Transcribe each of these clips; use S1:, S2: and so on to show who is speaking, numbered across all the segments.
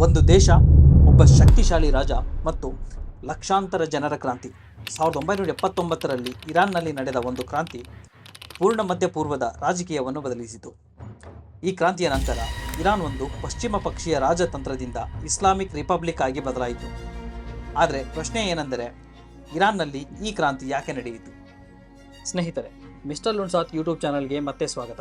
S1: ಒಂದು ದೇಶ, ಒಬ್ಬ ಶಕ್ತಿಶಾಲಿ ರಾಜ ಮತ್ತು ಲಕ್ಷಾಂತರ ಜನರ ಕ್ರಾಂತಿ. 1979ರಲ್ಲಿ ಇರಾನ್ನಲ್ಲಿ ನಡೆದ ಒಂದು ಕ್ರಾಂತಿ ಪೂರ್ಣ ಮಧ್ಯಪೂರ್ವದ ರಾಜಕೀಯವನ್ನು ಬದಲಿಸಿತು. ಈ ಕ್ರಾಂತಿಯ ನಂತರ ಇರಾನ್ ಒಂದು ಪಶ್ಚಿಮ ಪಕ್ಷೀಯ ರಾಜತಂತ್ರದಿಂದ ಇಸ್ಲಾಮಿಕ್ ರಿಪಬ್ಲಿಕ್ ಆಗಿ ಬದಲಾಯಿತು. ಆದರೆ ಪ್ರಶ್ನೆ ಏನೆಂದರೆ, ಇರಾನ್ನಲ್ಲಿ ಈ ಕ್ರಾಂತಿ ಯಾಕೆ ನಡೆಯಿತು? ಸ್ನೇಹಿತರೆ, ಮಿಸ್ಟರ್ ಲುನ್ಸಾತ್ ಯೂಟ್ಯೂಬ್ ಚಾನಲ್ಗೆ ಮತ್ತೆ ಸ್ವಾಗತ.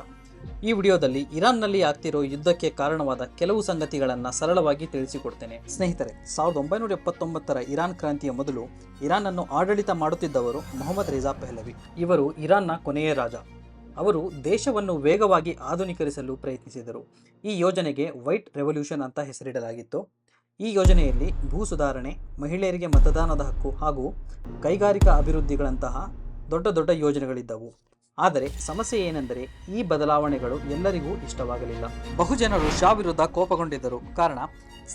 S1: ಈ ವಿಡಿಯೋದಲ್ಲಿ ಇರಾನ್ನಲ್ಲಿ ಆಗ್ತಿರೋ ಯುದ್ಧಕ್ಕೆ ಕಾರಣವಾದ ಕೆಲವು ಸಂಗತಿಗಳನ್ನು ಸರಳವಾಗಿ ತಿಳಿಸಿಕೊಡ್ತೇನೆ. ಸ್ನೇಹಿತರೆ, 1979ರ ಇರಾನ್ ಕ್ರಾಂತಿಯ ಮೊದಲು ಇರಾನನ್ನು ಆಡಳಿತ ಮಾಡುತ್ತಿದ್ದವರು ಮೊಹಮ್ಮದ್ ರೇಜಾ ಪಹಲವಿ. ಇವರು ಇರಾನ್ನ ಕೊನೆಯ ರಾಜ. ಅವರು ದೇಶವನ್ನು ವೇಗವಾಗಿ ಆಧುನೀಕರಿಸಲು ಪ್ರಯತ್ನಿಸಿದರು. ಈ ಯೋಜನೆಗೆ ವೈಟ್ ರೆವಲ್ಯೂಷನ್ ಅಂತ ಹೆಸರಿಡಲಾಗಿತ್ತು. ಈ ಯೋಜನೆಯಲ್ಲಿ ಭೂ ಸುಧಾರಣೆ, ಮಹಿಳೆಯರಿಗೆ ಮತದಾನದ ಹಕ್ಕು ಹಾಗೂ ಕೈಗಾರಿಕಾ ಅಭಿವೃದ್ಧಿಗಳಂತಹ ದೊಡ್ಡ ದೊಡ್ಡ ಯೋಜನೆಗಳಿದ್ದವು. ಆದರೆ ಸಮಸ್ಯೆ ಏನೆಂದರೆ, ಈ ಬದಲಾವಣೆಗಳು ಎಲ್ಲರಿಗೂ ಇಷ್ಟವಾಗಲಿಲ್ಲ. ಬಹುಜನರು ಶಾ ವಿರುದ್ಧ ಕೋಪಗೊಂಡಿದ್ದರು. ಕಾರಣ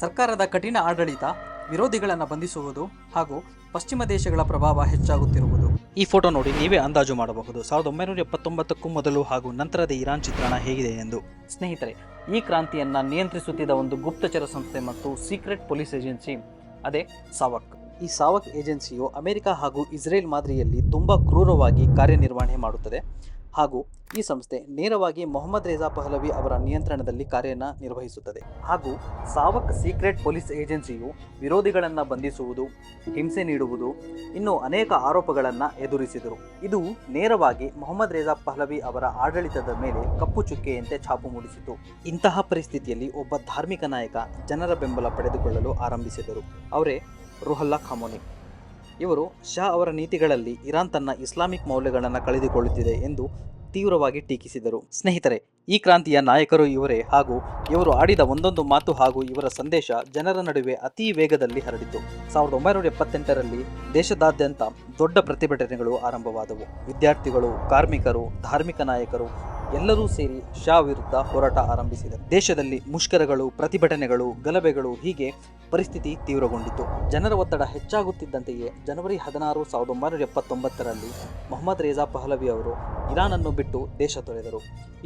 S1: ಸರ್ಕಾರದ ಕಠಿಣ ಆಡಳಿತ, ವಿರೋಧಿಗಳನ್ನು ಬಂಧಿಸುವುದು ಹಾಗೂ ಪಶ್ಚಿಮ ದೇಶಗಳ ಪ್ರಭಾವ ಹೆಚ್ಚಾಗುತ್ತಿರುವುದು. ಈ ಫೋಟೋ ನೋಡಿ ನೀವೇ ಅಂದಾಜು ಮಾಡಬಹುದು 1979ಕ್ಕೂ ಮೊದಲು ಹಾಗೂ ನಂತರದ ಇರಾನ್ ಚಿತ್ರಣ ಹೇಗಿದೆ ಎಂದು. ಸ್ನೇಹಿತರೆ, ಈ ಕ್ರಾಂತಿಯನ್ನು ನಿಯಂತ್ರಿಸುತ್ತಿದ್ದ ಒಂದು ಗುಪ್ತಚರ ಸಂಸ್ಥೆ ಮತ್ತು ಸೀಕ್ರೆಟ್ ಪೊಲೀಸ್ ಏಜೆನ್ಸಿ, ಅದೇ ಸಾವಕ್. ಈ ಸಾವಕ್ ಏಜೆನ್ಸಿಯು ಅಮೆರಿಕ ಹಾಗೂ ಇಸ್ರೇಲ್ ಮಾದರಿಯಲ್ಲಿ ತುಂಬ ಕ್ರೂರವಾಗಿ ಕಾರ್ಯನಿರ್ವಹಣೆ ಮಾಡುತ್ತದೆ ಹಾಗೂ ಈ ಸಂಸ್ಥೆ ನೇರವಾಗಿ ಮೊಹಮ್ಮದ್ ರೇಜಾ ಪಹಲವಿ ಅವರ ನಿಯಂತ್ರಣದಲ್ಲಿ ಕಾರ್ಯನಿರ್ವಹಿಸುತ್ತದೆ. ಹಾಗೂ ಸಾವಕ್ ಸೀಕ್ರೆಟ್ ಪೊಲೀಸ್ ಏಜೆನ್ಸಿಯು ವಿರೋಧಿಗಳನ್ನು ಬಂಧಿಸುವುದು, ಹಿಂಸೆ ನೀಡುವುದು, ಇನ್ನೂ ಅನೇಕ ಆರೋಪಗಳನ್ನು ಎದುರಿಸಿದರು. ಇದು ನೇರವಾಗಿ ಮೊಹಮ್ಮದ್ ರೇಜಾ ಪಹಲವಿ ಅವರ ಆಡಳಿತದ ಮೇಲೆ ಕಪ್ಪು ಚುಕ್ಕೆಯಂತೆ ಛಾಪು ಮೂಡಿಸಿತು. ಇಂತಹ ಪರಿಸ್ಥಿತಿಯಲ್ಲಿ ಒಬ್ಬ ಧಾರ್ಮಿಕ ನಾಯಕ ಜನರ ಬೆಂಬಲ ಪಡೆದುಕೊಳ್ಳಲು ಆರಂಭಿಸಿದರು. ಅವರೇ ರುಹಲ್ಲಾ ಖಾಮೋನಿ. ಇವರು ಶಾ ಅವರ ನೀತಿಗಳಲ್ಲಿ ಇರಾನ್ ತನ್ನ ಇಸ್ಲಾಮಿಕ್ ಮೌಲ್ಯಗಳನ್ನು ಕಳೆದುಕೊಳ್ಳುತ್ತಿದೆ ಎಂದು ತೀವ್ರವಾಗಿ ಟೀಕಿಸಿದರು. ಸ್ನೇಹಿತರೆ, ಈ ಕ್ರಾಂತಿಯ ನಾಯಕರು ಇವರೇ ಹಾಗೂ ಇವರು ಆಡಿದ ಒಂದೊಂದು ಮಾತು ಹಾಗೂ ಇವರ ಸಂದೇಶ ಜನರ ನಡುವೆ ಅತಿ ವೇಗದಲ್ಲಿ ಹರಡಿತು. 1978ರಲ್ಲಿ ದೇಶದಾದ್ಯಂತ ದೊಡ್ಡ ಪ್ರತಿಭಟನೆಗಳು ಆರಂಭವಾದವು. ವಿದ್ಯಾರ್ಥಿಗಳು, ಕಾರ್ಮಿಕರು, ಧಾರ್ಮಿಕ ನಾಯಕರು ಎಲ್ಲರೂ ಸೇರಿ ಶಾ ವಿರುದ್ಧ ಹೋರಾಟ ಆರಂಭಿಸಿದರು. ದೇಶದಲ್ಲಿ ಮುಷ್ಕರಗಳು, ಪ್ರತಿಭಟನೆಗಳು, ಗಲಭೆಗಳು, ಹೀಗೆ ಪರಿಸ್ಥಿತಿ ತೀವ್ರಗೊಂಡಿತು. ಜನರ ಒತ್ತಡ ಹೆಚ್ಚಾಗುತ್ತಿದ್ದಂತೆಯೇ ಜನವರಿ 16, 1979ರಲ್ಲಿ ಮೊಹಮ್ಮದ್ ರೇಜಾ ಪಹಲವಿ ಅವರು ಇರಾನನ್ನು ಬಿಟ್ಟು ದೇಶ ತೊರೆದರು.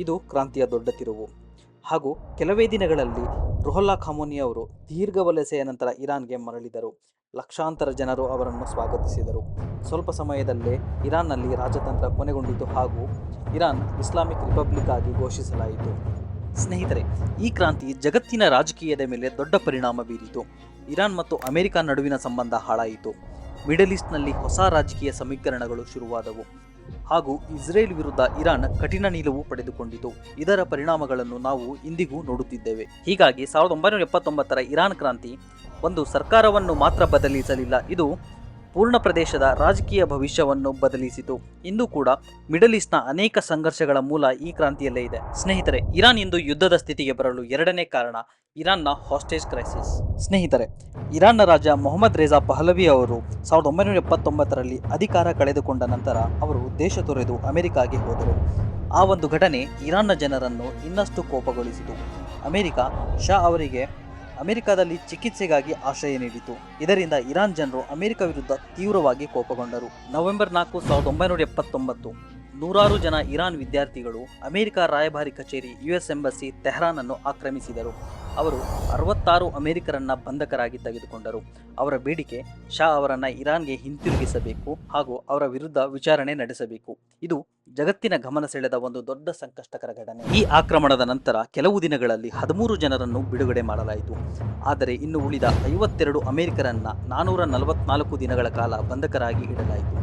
S1: ಇದು ಕ್ರಾಂತಿಯ ದೊಡ್ಡ ತಿರುವು. ಹಾಗೂ ಕೆಲವೇ ದಿನಗಳಲ್ಲಿ ರುಹಲ್ಲಾ ಖಾಮೋನಿ ಅವರು ದೀರ್ಘ ವಲಸೆಯ ನಂತರ ಇರಾನ್ಗೆ ಮರಳಿದರು. ಲಕ್ಷಾಂತರ ಜನರು ಅವರನ್ನು ಸ್ವಾಗತಿಸಿದರು. ಸ್ವಲ್ಪ ಸಮಯದಲ್ಲೇ ಇರಾನ್ನಲ್ಲಿ ರಾಜತಂತ್ರ ಕೊನೆಗೊಂಡಿತು ಹಾಗೂ ಇರಾನ್ ಇಸ್ಲಾಮಿಕ್ ರಿಪಬ್ಲಿಕ್ ಆಗಿ ಘೋಷಿಸಲಾಯಿತು. ಸ್ನೇಹಿತರೆ, ಈ ಕ್ರಾಂತಿ ಜಗತ್ತಿನ ರಾಜಕೀಯದ ಮೇಲೆ ದೊಡ್ಡ ಪರಿಣಾಮ ಬೀರಿತು. ಇರಾನ್ ಮತ್ತು ಅಮೆರಿಕ ನಡುವಿನ ಸಂಬಂಧ ಹಾಳಾಯಿತು. ಮಿಡಲ್ ಈಸ್ಟ್ನಲ್ಲಿ ಹೊಸ ರಾಜಕೀಯ ಸಮೀಕರಣಗಳು ಶುರುವಾದವು ಹಾಗೂ ಇಸ್ರೇಲ್ ವಿರುದ್ಧ ಇರಾನ್ ಕಠಿಣ ನಿಲುವು ಪಡೆದುಕೊಂಡಿತು. ಇದರ ಪರಿಣಾಮಗಳನ್ನು ನಾವು ಇಂದಿಗೂ ನೋಡುತ್ತಿದ್ದೇವೆ. ಹೀಗಾಗಿ 1979ರ ಇರಾನ್ ಕ್ರಾಂತಿ ಒಂದು ಸರ್ಕಾರವನ್ನು ಮಾತ್ರ ಬದಲಿಸಲಿಲ್ಲ, ಇದು ಪೂರ್ಣ ಪ್ರದೇಶದ ರಾಜಕೀಯ ಭವಿಷ್ಯವನ್ನು ಬದಲಿಸಿತು. ಇಂದು ಕೂಡ ಮಿಡಲ್ ಈಸ್ಟ್ನ ಅನೇಕ ಸಂಘರ್ಷಗಳ ಮೂಲ ಈ ಕ್ರಾಂತಿಯಲ್ಲೇ ಇದೆ. ಸ್ನೇಹಿತರೆ, ಇರಾನ್ ಇಂದು ಯುದ್ಧದ ಸ್ಥಿತಿಗೆ ಬರಲು ಎರಡನೇ ಕಾರಣ ಇರಾನ್ನ ಹಾಸ್ಟೇಜ್ ಕ್ರೈಸಿಸ್. ಸ್ನೇಹಿತರೆ, ಇರಾನ್ನ ರಾಜ ಮೊಹಮ್ಮದ್ ರೇಜಾ ಪಹಲವಿ ಅವರು 1979ರಲ್ಲಿ ಅಧಿಕಾರ ಕಳೆದುಕೊಂಡ ನಂತರ ಅವರು ದೇಶ ತೊರೆದು ಅಮೆರಿಕಾಗೆ ಹೋದರು. ಆ ಒಂದು ಘಟನೆ ಇರಾನ್ನ ಜನರನ್ನು ಇನ್ನಷ್ಟು ಕೋಪಗೊಳಿಸಿತು. ಅಮೆರಿಕ ಶಾ ಅವರಿಗೆ ಅಮೆರಿಕದಲ್ಲಿ ಚಿಕಿತ್ಸೆಗಾಗಿ ಆಶ್ರಯ ನೀಡಿತು. ಇದರಿಂದ ಇರಾನ್ ಜನರು ಅಮೆರಿಕ ವಿರುದ್ಧ ತೀವ್ರವಾಗಿ ಕೋಪಗೊಂಡರು. ನವೆಂಬರ್ 4, 1979 ನೂರಾರು ಜನ ಇರಾನ್ ವಿದ್ಯಾರ್ಥಿಗಳು ಅಮೆರಿಕ ರಾಯಭಾರಿ ಕಚೇರಿ US ಎಂಬಸಿ ತೆಹರಾನ್ ಅನ್ನು ಆಕ್ರಮಿಸಿದರು. ಅವರು 66 ಅಮೆರಿಕರನ್ನ ಬಂಧಕರಾಗಿ ತೆಗೆದುಕೊಂಡರು. ಅವರ ಬೇಡಿಕೆ ಶಾ ಅವರನ್ನು ಇರಾನ್ಗೆ ಹಿಂತಿರುಗಿಸಬೇಕು ಹಾಗೂ ಅವರ ವಿರುದ್ಧ ವಿಚಾರಣೆ ನಡೆಸಬೇಕು. ಇದು ಜಗತ್ತಿನ ಗಮನ ಸೆಳೆದ ಒಂದು ದೊಡ್ಡ ಸಂಕಷ್ಟಕರ ಘಟನೆ. ಈ ಆಕ್ರಮಣದ ನಂತರ ಕೆಲವು ದಿನಗಳಲ್ಲಿ 13 ಜನರನ್ನು ಬಿಡುಗಡೆ ಮಾಡಲಾಯಿತು. ಆದರೆ ಇನ್ನು ಉಳಿದ 52 ಅಮೆರಿಕರನ್ನ 444 ದಿನಗಳ ಕಾಲ ಬಂಧಕರಾಗಿ ಇಡಲಾಯಿತು.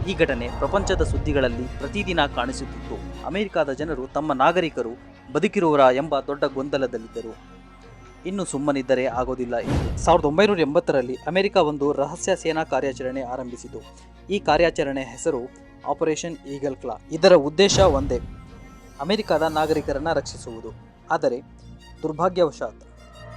S1: ಈ ಘಟನೆ ಪ್ರಪಂಚದ ಸುದ್ದಿಗಳಲ್ಲಿ ಪ್ರತಿದಿನ ಕಾಣಿಸುತ್ತಿತ್ತು. ಅಮೆರಿಕದ ಜನರು ತಮ್ಮ ನಾಗರಿಕರು ಬದುಕಿರುವರಾ ಎಂಬ ದೊಡ್ಡ ಗೊಂದಲದಲ್ಲಿದ್ದರು. ಇನ್ನು ಸುಮ್ಮನಿದ್ದರೆ ಆಗೋದಿಲ್ಲ ಎಂದು 1980ರಲ್ಲಿ ಅಮೆರಿಕ ಒಂದು ರಹಸ್ಯ ಸೇನಾ ಕಾರ್ಯಾಚರಣೆ ಆರಂಭಿಸಿತು. ಈ ಕಾರ್ಯಾಚರಣೆ ಹೆಸರು ಆಪರೇಷನ್ ಈಗಲ್ ಕ್ಲಾ. ಇದರ ಉದ್ದೇಶ ಒಂದೇ, ಅಮೆರಿಕದ ನಾಗರಿಕರನ್ನು ರಕ್ಷಿಸುವುದು. ಆದರೆ ದುರ್ಭಾಗ್ಯವಶಾತ್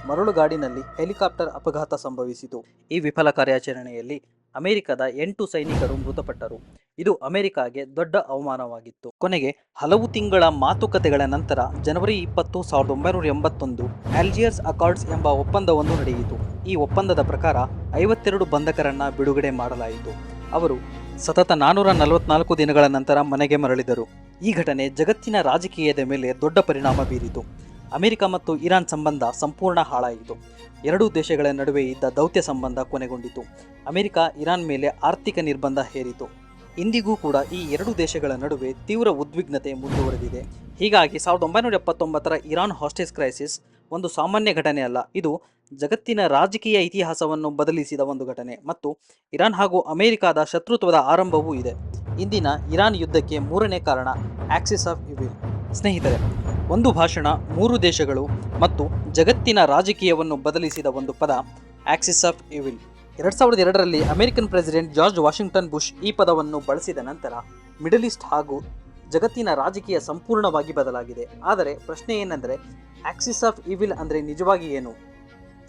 S1: ಮರಳುಗಾಡಿನಲ್ಲಿ ಹೆಲಿಕಾಪ್ಟರ್ ಅಪಘಾತ ಸಂಭವಿಸಿತು. ಈ ವಿಫಲ ಕಾರ್ಯಾಚರಣೆಯಲ್ಲಿ ಅಮೆರಿಕದ 8 ಸೈನಿಕರು ಮೃತಪಟ್ಟರು. ಇದು ಅಮೆರಿಕಾಗೆ ದೊಡ್ಡ ಅವಮಾನವಾಗಿತ್ತು. ಕೊನೆಗೆ ಹಲವು ತಿಂಗಳ ಮಾತುಕತೆಗಳ ನಂತರ ಜನವರಿ 20, 1981 ಆಲ್ಜಿಯರ್ಸ್ ಅಕಾರ್ಡ್ಸ್ ಎಂಬ ಒಪ್ಪಂದವೊಂದು ನಡೆಯಿತು. ಈ ಒಪ್ಪಂದದ ಪ್ರಕಾರ 52 ಬಂಧಕರನ್ನ ಬಿಡುಗಡೆ ಮಾಡಲಾಯಿತು. ಅವರು ಸತತ 444 ದಿನಗಳ ನಂತರ ಮನೆಗೆ ಮರಳಿದರು. ಈ ಘಟನೆ ಜಗತ್ತಿನ ರಾಜಕೀಯದ ಮೇಲೆ ದೊಡ್ಡ ಪರಿಣಾಮ ಬೀರಿತು. ಅಮೆರಿಕ ಮತ್ತು ಇರಾನ್ ಸಂಬಂಧ ಸಂಪೂರ್ಣ ಹಾಳಾಯಿತು. ಎರಡೂ ದೇಶಗಳ ನಡುವೆ ಇದ್ದ ದೌತ್ಯ ಸಂಬಂಧ ಕೊನೆಗೊಂಡಿತು. ಅಮೆರಿಕ ಇರಾನ್ ಮೇಲೆ ಆರ್ಥಿಕ ನಿರ್ಬಂಧ ಹೇರಿತು. ಇಂದಿಗೂ ಕೂಡ ಈ ಎರಡು ದೇಶಗಳ ನಡುವೆ ತೀವ್ರ ಉದ್ವಿಗ್ನತೆ ಮುಂದುವರೆದಿದೆ. ಹೀಗಾಗಿ 1979ರ ಇರಾನ್ ಹಾಸ್ಟೇಜ್ ಕ್ರೈಸಿಸ್ ಒಂದು ಸಾಮಾನ್ಯ ಘಟನೆ ಅಲ್ಲ. ಇದು ಜಗತ್ತಿನ ರಾಜಕೀಯ ಇತಿಹಾಸವನ್ನು ಬದಲಿಸಿದ ಒಂದು ಘಟನೆ ಮತ್ತು ಇರಾನ್ ಹಾಗೂ ಅಮೆರಿಕದ ಶತ್ರುತ್ವದ ಆರಂಭವೂ ಇದೆ. ಇಂದಿನ ಇರಾನ್ ಯುದ್ಧಕ್ಕೆ ಮೂರನೇ ಕಾರಣ ಆಕ್ಸಿಸ್ ಆಫ್ ಇವಿಲ್. ಸ್ನೇಹಿತರೆ, ಒಂದು ಭಾಷಣ, ಮೂರು ದೇಶಗಳು ಮತ್ತು ಜಗತ್ತಿನ ರಾಜಕೀಯವನ್ನು ಬದಲಿಸಿದ ಒಂದು ಪದ ಆಕ್ಸಿಸ್ ಆಫ್ ಇವಿಲ್. 2002ರಲ್ಲಿ American president George Washington Bush ಈ ಪದವನ್ನು ಬಳಸಿದ ನಂತರ ಮಿಡಲ್ ಈಸ್ಟ್ ಹಾಗೂ ಜಗತ್ತಿನ ರಾಜಕೀಯ ಸಂಪೂರ್ಣವಾಗಿ ಬದಲಾಗಿದೆ. ಆದರೆ ಪ್ರಶ್ನೆ ಏನೆಂದರೆ, ಆಕ್ಸಿಸ್ ಆಫ್ ಇವಿಲ್ ಅಂದರೆ ನಿಜವಾಗಿ ಏನು?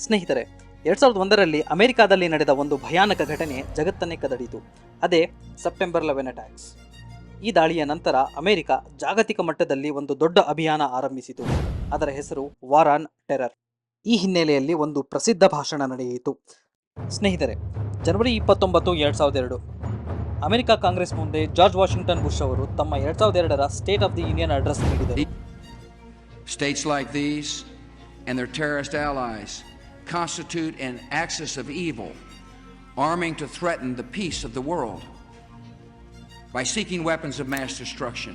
S1: ಸ್ನೇಹಿತರೆ, 2001ರಲ್ಲಿ ಅಮೆರಿಕಾದಲ್ಲಿ ನಡೆದ ಒಂದು ಭಯಾನಕ ಘಟನೆ ಜಗತ್ತನ್ನೇ ಕದಡಿತು. ಅದೇ ಸೆಪ್ಟೆಂಬರ್ 11 ಅಟ್ಯಾಕ್ಸ್. ಈ ದಾಳಿಯ ನಂತರ ಅಮೆರಿಕ ಜಾಗತಿಕ ಮಟ್ಟದಲ್ಲಿ ಒಂದು ದೊಡ್ಡ ಅಭಿಯಾನ ಆರಂಭಿಸಿತು. ಅದರ ಹೆಸರು ವಾರ್ ಆನ್ ಟೆರರ್. ಈ ಹಿನ್ನೆಲೆಯಲ್ಲಿ ಒಂದು ಪ್ರಸಿದ್ಧ ಭಾಷಣ ನಡೆಯಿತು. ಸ್ನೇಹಿತರೆ, ಜನವರಿ 29, 2002 ಅಮೆರಿಕ ಕಾಂಗ್ರೆಸ್ ಮುಂದೆ ಜಾರ್ಜ್ ವಾಷಿಂಗ್ಟನ್ ಬುಷ್ ಅವರು ತಮ್ಮ 2002ರ state of the union address ನೀಡಿದರು.
S2: States like these and their terrorist allies constitute an axis of evil, arming to threaten the peace of the world by seeking weapons of mass destruction.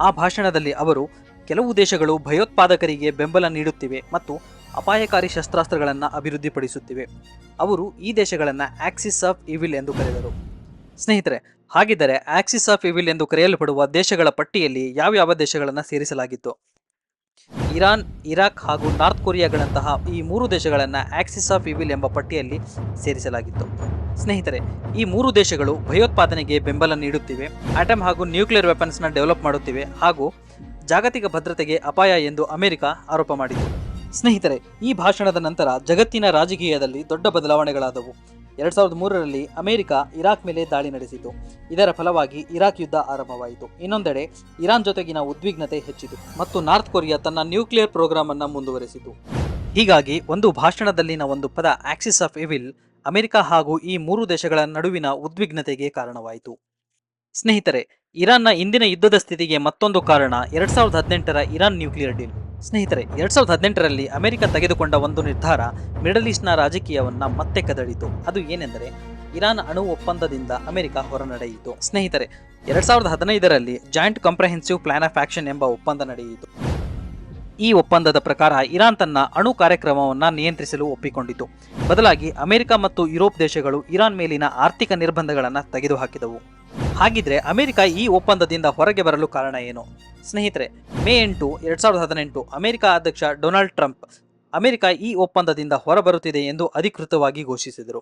S1: ಆ ಭಾಷಣದಲ್ಲಿ ಅವರು ಕೆಲವು ದೇಶಗಳು ಭಯೋತ್ಪಾದಕರಿಗೆ ಬೆಂಬಲ ನೀಡುತ್ತಿವೆ ಮತ್ತು ಅಪಾಯಕಾರಿ ಶಸ್ತ್ರಾಸ್ತ್ರಗಳನ್ನು ಅಭಿವೃದ್ಧಿಪಡಿಸುತ್ತಿವೆ. ಅವರು ಈ ದೇಶಗಳನ್ನು ಆಕ್ಸಿಸ್ ಆಫ್ ಇವಿಲ್ ಎಂದು ಕರೆದರು. ಸ್ನೇಹಿತರೆ, ಹಾಗಿದ್ದರೆ ಆಕ್ಸಿಸ್ ಆಫ್ ಇವಿಲ್ ಎಂದು ಕರೆಯಲ್ಪಡುವ ದೇಶಗಳ ಪಟ್ಟಿಯಲ್ಲಿ ಯಾವ ದೇಶಗಳನ್ನು ಸೇರಿಸಲಾಗಿತ್ತು? ಇರಾನ್, ಇರಾಕ್ ಹಾಗೂ ನಾರ್ತ್ ಕೊರಿಯಾಗಳಂತಹ ಈ ಮೂರು ದೇಶಗಳನ್ನು ಆಕ್ಸಿಸ್ ಆಫ್ ಇವಿಲ್ ಎಂಬ ಪಟ್ಟಿಯಲ್ಲಿ ಸೇರಿಸಲಾಗಿತ್ತು. ಸ್ನೇಹಿತರೆ, ಈ ಮೂರು ದೇಶಗಳು ಭಯೋತ್ಪಾದನೆಗೆ ಬೆಂಬಲ ನೀಡುತ್ತಿವೆ, ಆಟಮ್ ಹಾಗೂ ನ್ಯೂಕ್ಲಿಯರ್ ವೆಪನ್ಸ್ನ ಡೆವಲಪ್ ಮಾಡುತ್ತಿವೆ ಹಾಗೂ ಜಾಗತಿಕ ಭದ್ರತೆಗೆ ಅಪಾಯ ಎಂದು ಅಮೆರಿಕ ಆರೋಪ ಮಾಡಿತು. ಸ್ನೇಹಿತರೆ, ಈ ಭಾಷಣದ ನಂತರ ಜಗತ್ತಿನ ರಾಜಕೀಯದಲ್ಲಿ ದೊಡ್ಡ ಬದಲಾವಣೆಗಳಾದವು. 2003ರಲ್ಲಿ ಅಮೆರಿಕ ಇರಾಕ್ ಮೇಲೆ ದಾಳಿ ನಡೆಸಿತು. ಇದರ ಫಲವಾಗಿ ಇರಾಕ್ ಯುದ್ಧ ಆರಂಭವಾಯಿತು. ಇನ್ನೊಂದೆಡೆ ಇರಾನ್ ಜೊತೆಗಿನ ಉದ್ವಿಗ್ನತೆ ಹೆಚ್ಚಿತು ಮತ್ತು ನಾರ್ತ್ ಕೊರಿಯಾ ತನ್ನ ನ್ಯೂಕ್ಲಿಯರ್ ಪ್ರೋಗ್ರಾಮ್ ಅನ್ನು ಮುಂದುವರೆಸಿತು. ಹೀಗಾಗಿ ಒಂದು ಭಾಷಣದಲ್ಲಿನ ಒಂದು ಪದ ಆಕ್ಸಿಸ್ ಆಫ್ ಇವಿಲ್ ಅಮೆರಿಕ ಹಾಗೂ ಈ ಮೂರು ದೇಶಗಳ ನಡುವಿನ ಉದ್ವಿಗ್ನತೆಗೆ ಕಾರಣವಾಯಿತು. ಸ್ನೇಹಿತರೆ, ಇರಾನ್ನ ಇಂದಿನ ಯುದ್ಧದ ಸ್ಥಿತಿಗೆ ಮತ್ತೊಂದು ಕಾರಣ 2018ರ ಇರಾನ್ ನ್ಯೂಕ್ಲಿಯರ್ ಡೀಲ್. ಸ್ನೇಹಿತರೆ, 2018ರಲ್ಲಿ ಅಮೆರಿಕ ತೆಗೆದುಕೊಂಡ ಒಂದು ನಿರ್ಧಾರ ಮಿಡಲ್ ಈಸ್ಟ್ನ ರಾಜಕೀಯವನ್ನ ಮತ್ತೆ ಕದಡಿತು. ಅದು ಏನೆಂದರೆ, ಇರಾನ್ ಅಣು ಒಪ್ಪಂದದಿಂದ ಅಮೆರಿಕ ಹೊರನಡೆಯಿತು. ಸ್ನೇಹಿತರೆ, 2015ರಲ್ಲಿ joint comprehensive plan of action ಎಂಬ ಒಪ್ಪಂದ ನಡೆಯಿತು. ಈ ಒಪ್ಪಂದದ ಪ್ರಕಾರ ಇರಾನ್ ತನ್ನ ಅಣು ಕಾರ್ಯಕ್ರಮವನ್ನು ನಿಯಂತ್ರಿಸಲು ಒಪ್ಪಿಕೊಂಡಿತು. ಬದಲಾಗಿ ಅಮೆರಿಕ ಮತ್ತು ಯುರೋಪ್ ದೇಶಗಳು ಇರಾನ್ ಮೇಲಿನ ಆರ್ಥಿಕ ನಿರ್ಬಂಧಗಳನ್ನು ತೆಗೆದುಹಾಕಿದವು. ಹಾಗಿದ್ರೆ ಅಮೆರಿಕ ಈ ಒಪ್ಪಂದದಿಂದ ಹೊರಗೆ ಬರಲು ಕಾರಣ ಏನು? ಸ್ನೇಹಿತರೆ, ಮೇ 8, 2018 ಅಮೆರಿಕ ಅಧ್ಯಕ್ಷ ಡೊನಾಲ್ಡ್ ಟ್ರಂಪ್ ಅಮೆರಿಕ ಈ ಒಪ್ಪಂದದಿಂದ ಹೊರಬರುತ್ತಿದೆ ಎಂದು ಅಧಿಕೃತವಾಗಿ ಘೋಷಿಸಿದರು.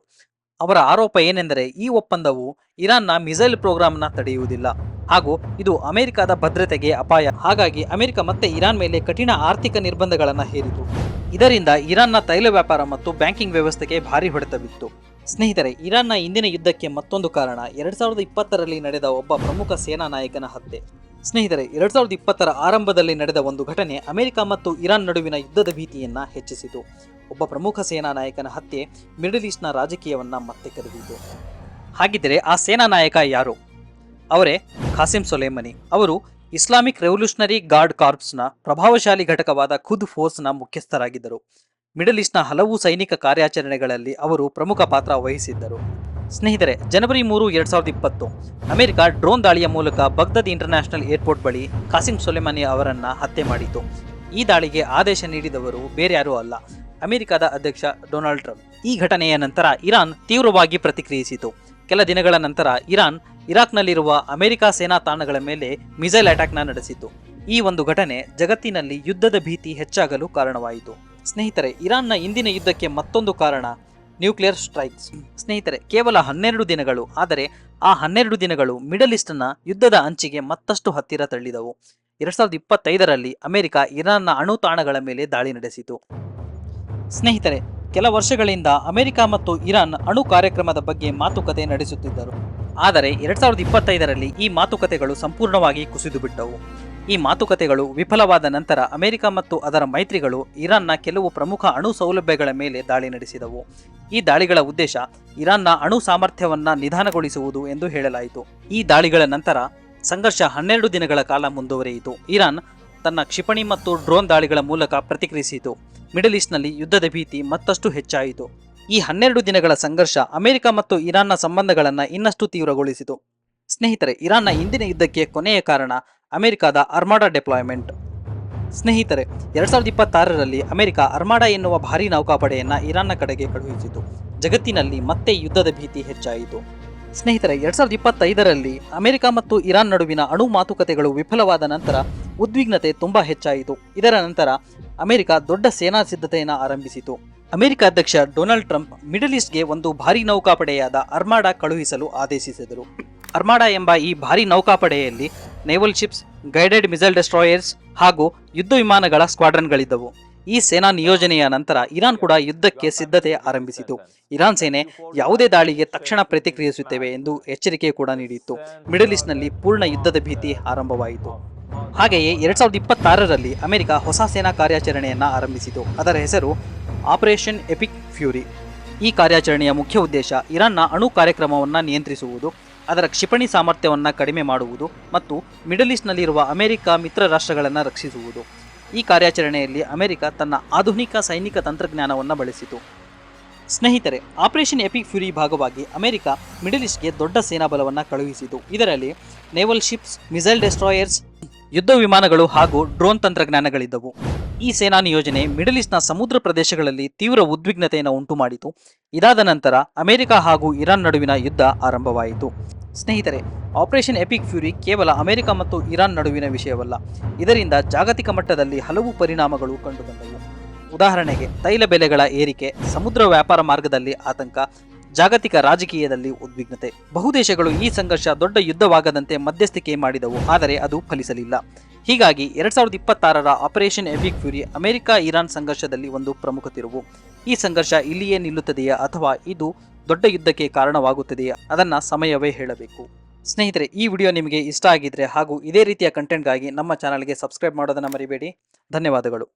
S1: ಅವರ ಆರೋಪ ಏನೆಂದರೆ, ಈ ಒಪ್ಪಂದವು ಇರಾನ್ನ ಮಿಸೈಲ್ ಪ್ರೋಗ್ರಾಂನ ತಡೆಯುವುದಿಲ್ಲ ಹಾಗೂ ಇದು ಅಮೆರಿಕದ ಭದ್ರತೆಗೆ ಅಪಾಯ. ಹಾಗಾಗಿ ಅಮೆರಿಕ ಮತ್ತೆ ಇರಾನ್ ಮೇಲೆ ಕಠಿಣ ಆರ್ಥಿಕ ನಿರ್ಬಂಧಗಳನ್ನು ಹೇರಿತು. ಇದರಿಂದ ಇರಾನ್ನ ತೈಲ ವ್ಯಾಪಾರ ಮತ್ತು ಬ್ಯಾಂಕಿಂಗ್ ವ್ಯವಸ್ಥೆಗೆ ಭಾರಿ ಹೊಡೆತ ಬಿತ್ತು. ಸ್ನೇಹಿತರೆ, ಇರಾನ್ನ ಇಂದಿನ ಯುದ್ಧಕ್ಕೆ ಮತ್ತೊಂದು ಕಾರಣ 2020ರಲ್ಲಿ ನಡೆದ ಒಬ್ಬ ಪ್ರಮುಖ ಸೇನಾ ನಾಯಕನ ಹತ್ಯೆ. ಸ್ನೇಹಿತರೆ, 2020ರ ಆರಂಭದಲ್ಲಿ ನಡೆದ ಒಂದು ಘಟನೆ ಅಮೆರಿಕ ಮತ್ತು ಇರಾನ್ ನಡುವಿನ ಯುದ್ಧದ ಭೀತಿಯನ್ನ ಹೆಚ್ಚಿಸಿತು. ಒಬ್ಬ ಪ್ರಮುಖ ಸೇನಾ ನಾಯಕನ ಹತ್ಯೆ ಮಿಡಲ್ ಈಸ್ಟ್ನ ರಾಜಕೀಯವನ್ನ ಮತ್ತೆ ಕದಡಿತು. ಹಾಗಿದ್ದರೆ ಆ ಸೇನಾ ನಾಯಕ ಯಾರು? ಅವರೇ ಖಾಸಿಂ ಸೊಲೈಮನಿ. ಅವರು ಇಸ್ಲಾಮಿಕ್ ರೆವಲ್ಯೂಷನರಿ ಗಾರ್ಡ್ ಕಾರ್ಪ್ಸ್ನ ಪ್ರಭಾವಶಾಲಿ ಘಟಕವಾದ ಖುದ್ ಫೋರ್ಸ್ನ ಮುಖ್ಯಸ್ಥರಾಗಿದ್ದರು. ಮಿಡಲ್ ಈಸ್ಟ್ನ ಹಲವು ಸೈನಿಕ ಕಾರ್ಯಾಚರಣೆಗಳಲ್ಲಿ ಅವರು ಪ್ರಮುಖ ಪಾತ್ರ ವಹಿಸಿದ್ದರು. ಸ್ನೇಹಿತರೆ, ಜನವರಿ 3, 2020 ಅಮೆರಿಕ ಡ್ರೋನ್ ದಾಳಿಯ ಮೂಲಕ ಬಗ್ದಾದ್ ಇಂಟರ್ನ್ಯಾಷನಲ್ ಏರ್ಪೋರ್ಟ್ ಬಳಿ ಖಾಸಿಂ ಸೊಲೈಮನಿ ಅವರನ್ನ ಹತ್ಯೆ ಮಾಡಿತು. ಈ ದಾಳಿಗೆ ಆದೇಶ ನೀಡಿದವರು ಬೇರ್ಯಾರೂ ಅಲ್ಲ, ಅಮೆರಿಕದ ಅಧ್ಯಕ್ಷ ಡೊನಾಲ್ಡ್ ಟ್ರಂಪ್. ಈ ಘಟನೆಯ ನಂತರ ಇರಾನ್ ತೀವ್ರವಾಗಿ ಪ್ರತಿಕ್ರಿಯಿಸಿತು. ಕೆಲ ದಿನಗಳ ನಂತರ ಇರಾನ್ ಇರಾಕ್ನಲ್ಲಿರುವ ಅಮೆರಿಕ ಸೇನಾ ತಾಣಗಳ ಮೇಲೆ ಮಿಸೈಲ್ ಅಟ್ಯಾಕ್ನ ನಡೆಸಿತು. ಈ ಒಂದು ಘಟನೆ ಜಗತ್ತಿನಲ್ಲಿ ಯುದ್ಧದ ಭೀತಿ ಹೆಚ್ಚಾಗಲು ಕಾರಣವಾಯಿತು. ಸ್ನೇಹಿತರೆ, ಇರಾನ್ನ ಇಂದಿನ ಯುದ್ಧಕ್ಕೆ ಮತ್ತೊಂದು ಕಾರಣ ನ್ಯೂಕ್ಲಿಯರ್ ಸ್ಟ್ರೈಕ್ಸ್. ಸ್ನೇಹಿತರೆ, ಕೇವಲ 12 ದಿನಗಳು, ಆದರೆ ಆ 12 ದಿನಗಳು ಮಿಡಲ್ ಈಸ್ಟ್ನ ಯುದ್ಧದ ಅಂಚಿಗೆ ಮತ್ತಷ್ಟು ಹತ್ತಿರ ತಳ್ಳಿದವು. 2025ರಲ್ಲಿ ಅಮೆರಿಕ ಇರಾನ್ನ ಅಣು ತಾಣಗಳ ಮೇಲೆ ದಾಳಿ ನಡೆಸಿತು. ಸ್ನೇಹಿತರೆ, ಕೆಲ ವರ್ಷಗಳಿಂದ ಅಮೆರಿಕ ಮತ್ತು ಇರಾನ್ ಅಣು ಕಾರ್ಯಕ್ರಮದ ಬಗ್ಗೆ ಮಾತುಕತೆ ನಡೆಸುತ್ತಿದ್ದರು. ಆದರೆ 2025ರಲ್ಲಿ ಈ ಮಾತುಕತೆಗಳು ಸಂಪೂರ್ಣವಾಗಿ ಕುಸಿದು ಬಿಟ್ಟವು. ಈ ಮಾತುಕತೆಗಳು ವಿಫಲವಾದ ನಂತರ ಅಮೆರಿಕ ಮತ್ತು ಅದರ ಮೈತ್ರಿಗಳು ಇರಾನ್ನ ಕೆಲವು ಪ್ರಮುಖ ಅಣು ಸೌಲಭ್ಯಗಳ ಮೇಲೆ ದಾಳಿ ನಡೆಸಿದವು. ಈ ದಾಳಿಗಳ ಉದ್ದೇಶ ಇರಾನ್ನ ಅಣು ಸಾಮರ್ಥ್ಯವನ್ನ ನಿಧಾನಗೊಳಿಸುವುದು ಎಂದು ಹೇಳಲಾಯಿತು. ಈ ದಾಳಿಗಳ ನಂತರ ಸಂಘರ್ಷ 12 ದಿನಗಳ ಕಾಲ ಮುಂದುವರಿಯಿತು. ಇರಾನ್ ತನ್ನ ಕ್ಷಿಪಣಿ ಮತ್ತು ಡ್ರೋನ್ ದಾಳಿಗಳ ಮೂಲಕ ಪ್ರತಿಕ್ರಿಯಿಸಿತು. ಮಿಡಲ್ ಈಸ್ಟ್ನಲ್ಲಿ ಯುದ್ಧದ ಭೀತಿ ಮತ್ತಷ್ಟು ಹೆಚ್ಚಾಯಿತು. ಈ 12 ದಿನಗಳ ಸಂಘರ್ಷ ಅಮೆರಿಕ ಮತ್ತು ಇರಾನ್ನ ಸಂಬಂಧಗಳನ್ನು ಇನ್ನಷ್ಟು ತೀವ್ರಗೊಳಿಸಿತು. ಸ್ನೇಹಿತರೆ, ಇರಾನ್ನ ಇಂದಿನ ಯುದ್ಧಕ್ಕೆ ಕೊನೆಯ ಕಾರಣ ಅಮೆರಿಕದ ಅರ್ಮಾಡಾ ಡೆಪ್ಲಾಯ್ಮೆಂಟ್. ಸ್ನೇಹಿತರೆ, 2026ರಲ್ಲಿ ಅಮೆರಿಕ ಅರ್ಮಾಡಾ ಎನ್ನುವ ಭಾರೀ ನೌಕಾಪಡೆಯನ್ನು ಇರಾನ್ನ ಕಡೆಗೆ ಕಳುಹಿಸಿತು. ಜಗತ್ತಿನಲ್ಲಿ ಮತ್ತೆ ಯುದ್ಧದ ಭೀತಿ ಹೆಚ್ಚಾಯಿತು. ಸ್ನೇಹಿತರೆ, 2025ರಲ್ಲಿ ಅಮೆರಿಕ ಮತ್ತು ಇರಾನ್ ನಡುವಿನ ಅಣು ಮಾತುಕತೆಗಳು ವಿಫಲವಾದ ನಂತರ ಉದ್ವಿಗ್ನತೆ ತುಂಬಾ ಹೆಚ್ಚಾಯಿತು. ಇದರ ನಂತರ ಅಮೆರಿಕ ದೊಡ್ಡ ಸೇನಾ ಸಿದ್ಧತೆಯನ್ನು ಆರಂಭಿಸಿತು. ಅಮೆರಿಕ ಅಧ್ಯಕ್ಷ ಡೊನಾಲ್ಡ್ ಟ್ರಂಪ್ ಮಿಡಲ್ ಈಸ್ಟ್ಗೆ ಒಂದು ಭಾರೀ ನೌಕಾಪಡೆಯಾದ ಅರ್ಮಾಡಾ ಕಳುಹಿಸಲು ಆದೇಶಿಸಿದರು. ಅರ್ಮಾಡಾ ಎಂಬ ಈ ಭಾರೀ ನೌಕಾಪಡೆಯಲ್ಲಿ ನೇವಲ್ ಶಿಪ್ಸ್, ಗೈಡೆಡ್ ಮಿಸೈಲ್ ಡೆಸ್ಟ್ರಾಯರ್ಸ್ ಹಾಗೂ ಯುದ್ಧ ವಿಮಾನಗಳ ಸ್ಕ್ವಾಡ್ರನ್ಗಳಿದ್ದವು. ಈ ಸೇನಾ ನಿಯೋಜನೆಯ ನಂತರ ಇರಾನ್ ಕೂಡ ಯುದ್ಧಕ್ಕೆ ಸಿದ್ಧತೆ ಆರಂಭಿಸಿತು. ಇರಾನ್ ಸೇನೆ ಯಾವುದೇ ದಾಳಿಗೆ ತಕ್ಷಣ ಪ್ರತಿಕ್ರಿಯಿಸುತ್ತೇವೆ ಎಂದು ಎಚ್ಚರಿಕೆ ಕೂಡ ನೀಡಿತ್ತು. ಮಿಡಲ್ ಈಸ್ಟ್ನಲ್ಲಿ ಪೂರ್ಣ ಯುದ್ಧದ ಭೀತಿ ಆರಂಭವಾಯಿತು. ಹಾಗೆಯೇ 2026ರಲ್ಲಿ ಅಮೆರಿಕ ಹೊಸ ಸೇನಾ ಕಾರ್ಯಾಚರಣೆಯನ್ನು ಆರಂಭಿಸಿತು. ಅದರ ಹೆಸರು ಆಪರೇಷನ್ ಎಪಿಕ್ ಫ್ಯೂರಿ. ಈ ಕಾರ್ಯಾಚರಣೆಯ ಮುಖ್ಯ ಉದ್ದೇಶ ಇರಾನ್ನ ಅಣು ಕಾರ್ಯಕ್ರಮವನ್ನು ನಿಯಂತ್ರಿಸುವುದು, ಅದರ ಕ್ಷಿಪಣಿ ಸಾಮರ್ಥ್ಯವನ್ನು ಕಡಿಮೆ ಮಾಡುವುದು ಮತ್ತು ಮಿಡಲ್ ಈಸ್ಟ್ನಲ್ಲಿರುವ ಅಮೆರಿಕ ಮಿತ್ರ ರಾಷ್ಟ್ರಗಳನ್ನು ರಕ್ಷಿಸುವುದು. ಈ ಕಾರ್ಯಾಚರಣೆಯಲ್ಲಿ ಅಮೆರಿಕ ತನ್ನ ಆಧುನಿಕ ಸೈನಿಕ ತಂತ್ರಜ್ಞಾನವನ್ನು ಬಳಸಿತು. ಸ್ನೇಹಿತರೆ, ಆಪರೇಷನ್ ಎಪಿಕ್ ಫ್ಯೂರಿ ಭಾಗವಾಗಿ ಅಮೆರಿಕ ಮಿಡಲ್ ಈಸ್ಟ್ಗೆ ದೊಡ್ಡ ಸೇನಾ ಬಲವನ್ನು ಕಳುಹಿಸಿತು. ಇದರಲ್ಲಿ ನೇವಲ್ ಶಿಪ್ಸ್, ಮಿಸೈಲ್ ಡೆಸ್ಟ್ರಾಯರ್ಸ್, ಯುದ್ಧ ವಿಮಾನಗಳು ಹಾಗೂ ಡ್ರೋನ್ ತಂತ್ರಜ್ಞಾನಗಳಿದ್ದವು. ಈ ಸೇನಾ ನಿಯೋಜನೆ ಮಿಡಲ್ ಈಸ್ಟ್ನ ಸಮುದ್ರ ಪ್ರದೇಶಗಳಲ್ಲಿ ತೀವ್ರ ಉದ್ವಿಗ್ನತೆಯನ್ನು ಉಂಟುಮಾಡಿತು. ಇದಾದ ನಂತರ ಅಮೆರಿಕ ಹಾಗೂ ಇರಾನ್ ನಡುವಿನ ಯುದ್ಧ ಆರಂಭವಾಯಿತು. ಸ್ನೇಹಿತರೆ, ಆಪರೇಷನ್ ಎಪಿಕ್ ಫ್ಯೂರಿ ಕೇವಲ ಅಮೆರಿಕ ಮತ್ತು ಇರಾನ್ ನಡುವಿನ ವಿಷಯವಲ್ಲ. ಇದರಿಂದ ಜಾಗತಿಕ ಮಟ್ಟದಲ್ಲಿ ಹಲವು ಪರಿಣಾಮಗಳು ಕಂಡುಬಂದವು. ಉದಾಹರಣೆಗೆ, ತೈಲ ಬೆಲೆಗಳ ಏರಿಕೆ, ಸಮುದ್ರ ವ್ಯಾಪಾರ ಮಾರ್ಗದಲ್ಲಿ ಆತಂಕ, ಜಾಗತಿಕ ರಾಜಕೀಯದಲ್ಲಿ ಉದ್ವಿಗ್ನತೆ. ಬಹುದೇಶಗಳು ಈ ಸಂಘರ್ಷ ದೊಡ್ಡ ಯುದ್ಧವಾಗದಂತೆ ಮಧ್ಯಸ್ಥಿಕೆ ಮಾಡಿದವು, ಆದರೆ ಅದು ಫಲಿಸಲಿಲ್ಲ. ಹೀಗಾಗಿ 2026ರ operation epic fury America Iran ಸಂಘರ್ಷದಲ್ಲಿ ಒಂದು ಪ್ರಮುಖ ತಿರುವು. ಈ ಸಂಘರ್ಷ ಇಲ್ಲಿಯೇ ನಿಲ್ಲುತ್ತದೆಯಾ ಅಥವಾ ಇದು ದೊಡ್ಡ ಯುದ್ಧಕ್ಕೆ ಕಾರಣವಾಗುತ್ತದೆಯಾ? ಅದನ್ನು ಸಮಯವೇ ಹೇಳಬೇಕು. ಸ್ನೇಹಿತರೆ, ಈ ವಿಡಿಯೋ ನಿಮಗೆ ಇಷ್ಟ ಆಗಿದ್ರೆ ಹಾಗೂ ಇದೇ ರೀತಿಯ ಕಂಟೆಂಟ್ಗಾಗಿ ನಮ್ಮ ಚಾನಲ್ಗೆ ಸಬ್ಸ್ಕ್ರೈಬ್ ಮಾಡೋದನ್ನು ಮರಿಬೇಡಿ. ಧನ್ಯವಾದಗಳು.